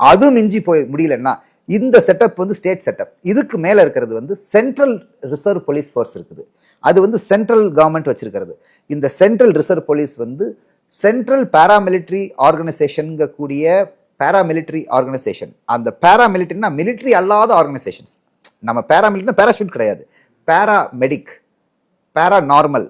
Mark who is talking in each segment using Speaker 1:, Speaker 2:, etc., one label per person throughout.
Speaker 1: அது மிஞ்சி போய் முடியலன்னா இந்த செட்டப் வந்து ஸ்டேட் செட்டப். இதுக்கு மேல இருக்கிறது வந்து சென்ட்ரல் ரிசர்வ் போலீஸ் ஃபோர்ஸ் இருக்குது. அது வந்து சென்ட்ரல் கவர்மெண்ட் வச்சிருக்கிறது. இந்த சென்ட்ரல் ரிசர்வ் போலீஸ் வந்து சென்ட்ரல் பாராமிலிட்டரி ஆர்கனைசேஷன் கூடிய பாராமிலிட்டரி ஆர்கனைசேஷன். அந்த பாராமிலிட்டரினா மிலிட்டரி அல்லாத ஆர்கனைசேஷன்ஸ். நம்ம பாராமிலிட்டரினா பேராஷூட் கிடையாது, பாராமெடிக், பாரா நார்மல்,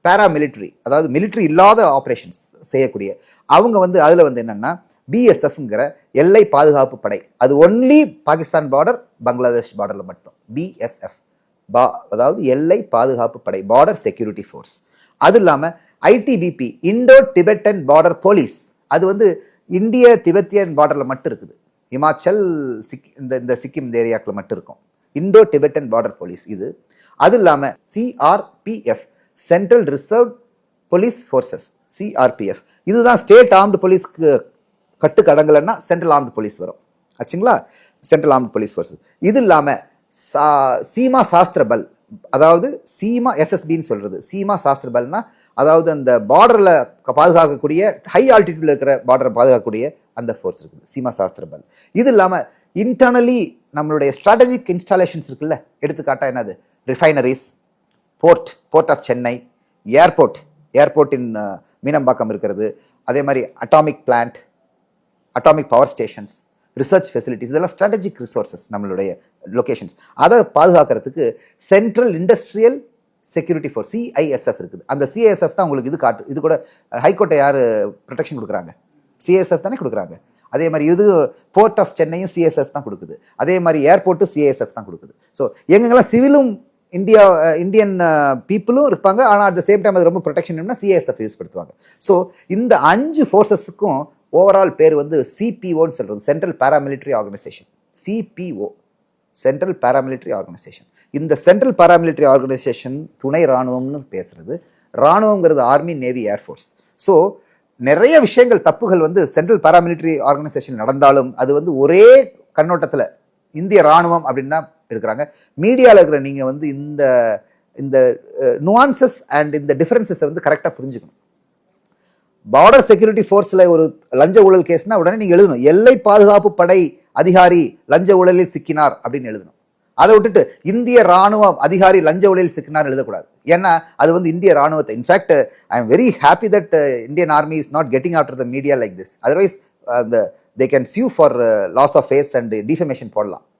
Speaker 1: பாராமிலிட்டரி, அதாவது மிலிட்டரி இல்லாத ஆப்ரேஷன்ஸ் செய்யக்கூடிய அவங்க வந்து அதுல வந்து என்னன்னா பிஎஸ்எஃப்ங்கிற எல்லை பாதுகாப்பு படை. அது ஒன்லி பாகிஸ்தான் பார்டர், பங்களாதேஷ் பார்டர்ல மட்டும். பிஎஸ்எஃப், அதாவது எல்லை பாதுகாப்பு படை, பார்டர் செக்யூரிட்டி ஃபோர்ஸ். அது இல்லாம ITBP, Indo Tibetan border police. அது வந்து இந்திய திபெத்தியன் பார்டர்ல மட்டும் இருக்குது. இமாச்சல், இந்த சிக்கிம் இந்த ஏரியாக்குள்ள மட்டும் இருக்கும் இண்டோ டிபெட்டன் பார்டர் போலீஸ் இது. அது இல்லாம CRPF, central reserve police forces, CRPF. இதுதான் ஸ்டேட் ஆர்ம்டு போலீஸ்க்கு கட்டுக்கு அடங்கலைன்னா சென்ட்ரல் ஆர்ம்டு போலீஸ் வரும் ஆச்சுங்களா, சென்ட்ரல் ஆர்ம்டு போலீஸ் ஃபோர்ஸஸ். இது இல்லாம சீமா சாஸ்திர பல், அதாவது சீமா எஸ்எஸ்பின்னு சொல்றது. சீமா சாஸ்திர பல்னா அதாவது அந்த பார்டர்ல பாதுகாக்கக்கூடிய, ஹை ஆல்டிடியூட்ல இருக்கிற பார்டரை பாதுகாக்கக்கூடிய அந்த ஃபோர்ஸ் இருக்குது, சீமா சாஸ்திர பல். இது இல்லாம இன்டர்னலி நம்மளுடைய ஸ்ட்ராட்டஜிக் இன்ஸ்டாலேஷன்ஸ் இருக்குல்ல, எடுத்துக்காட்டா என்னது, refineries, port of Chennai, airport in Meenambakkam இருக்கிறது. அதே மாதிரி atomic plant, atomic power stations, research facilities, இதெல்லாம் ஸ்ட்ராட்டஜிக் ரிசோர்சஸ் நம்மளுடைய லொகேஷன்ஸ். அதை பாதுகாக்கிறதுக்கு central industrial security force, CISF இருக்குது. அந்த சிஐஎஸ்எஃப் தான் உங்களுக்கு இது கூட ஹைகோர்ட்டை யாரு ப்ரொடெக்ஷன் கொடுக்குறாங்க, சிஐஎஸ்எஃப் தானே கொடுக்குறாங்க. அதே மாதிரி இது போர்ட் ஆஃப் சென்னையும் சிஎஸ்எஃப் தான் கொடுக்குது. அதே மாதிரி ஏர்போர்ட்டும் சிஐஎஸ்எஃப் தான் கொடுக்குது. ஸோ எங்கெங்கெல்லாம் சிவிலும் இந்தியன் பீப்புளும் இருப்பாங்க, ஆனால் அட் த சேம் டைம் அது ரொம்ப ப்ரொடெக்ஷன் சிஐஎஸ்எஃப் யூஸ் படுத்துவாங்க. ஸோ இந்த 5 ஃபோர்ஸஸுக்கும் ஓவரால் பேர் வந்து சிபிஓன்னு சொல்றது, central paramilitary organisation. CPO, central paramilitary organisation. இந்த சென்ட்ரல் பாராமிலிட்டரி ஆர்கனைசேஷன் துணை ராணுவம்னு பேசுறது. ராணுவங்கிறது ஆர்மி, நேவி, ஏர்ஃபோர்ஸ். ஸோ நிறைய விஷயங்கள், தப்புகள் வந்து சென்ட்ரல் பாராமிலிட்டரி ஆர்கனைசேஷன் நடந்தாலும் அது வந்து ஒரே கண்ணோட்டத்தில் இந்திய ராணுவம் அப்படின்னு தான் எடுக்கிறாங்க. மீடியாவில் இருக்கிற நீங்க வந்து இந்த நுவான்சஸ் அண்ட் இந்த டிஃபரன்சஸ் வந்து கரெக்டாக புரிஞ்சுக்கணும். பார்டர் செக்யூரிட்டி ஃபோர்ஸ்ல ஒரு லஞ்ச ஊழல் கேஸ்னா உடனே நீங்க எழுதணும் எல்லை பாதுகாப்பு படை அதிகாரி லஞ்ச ஊழலில் சிக்கினார் அப்படின்னு எழுதணும். அதை விட்டுட்டு இந்திய ராணுவ அதிகாரி லஞ்ச ஊழலில் சிக்கினார் எழுதக்கூடாது. ஏன்னா அது வந்து இந்திய ராணுவத்தை, in fact I am very happy that Indian army is not getting after the media like this. Otherwise they can sue for loss of face and defamation போடலாம்.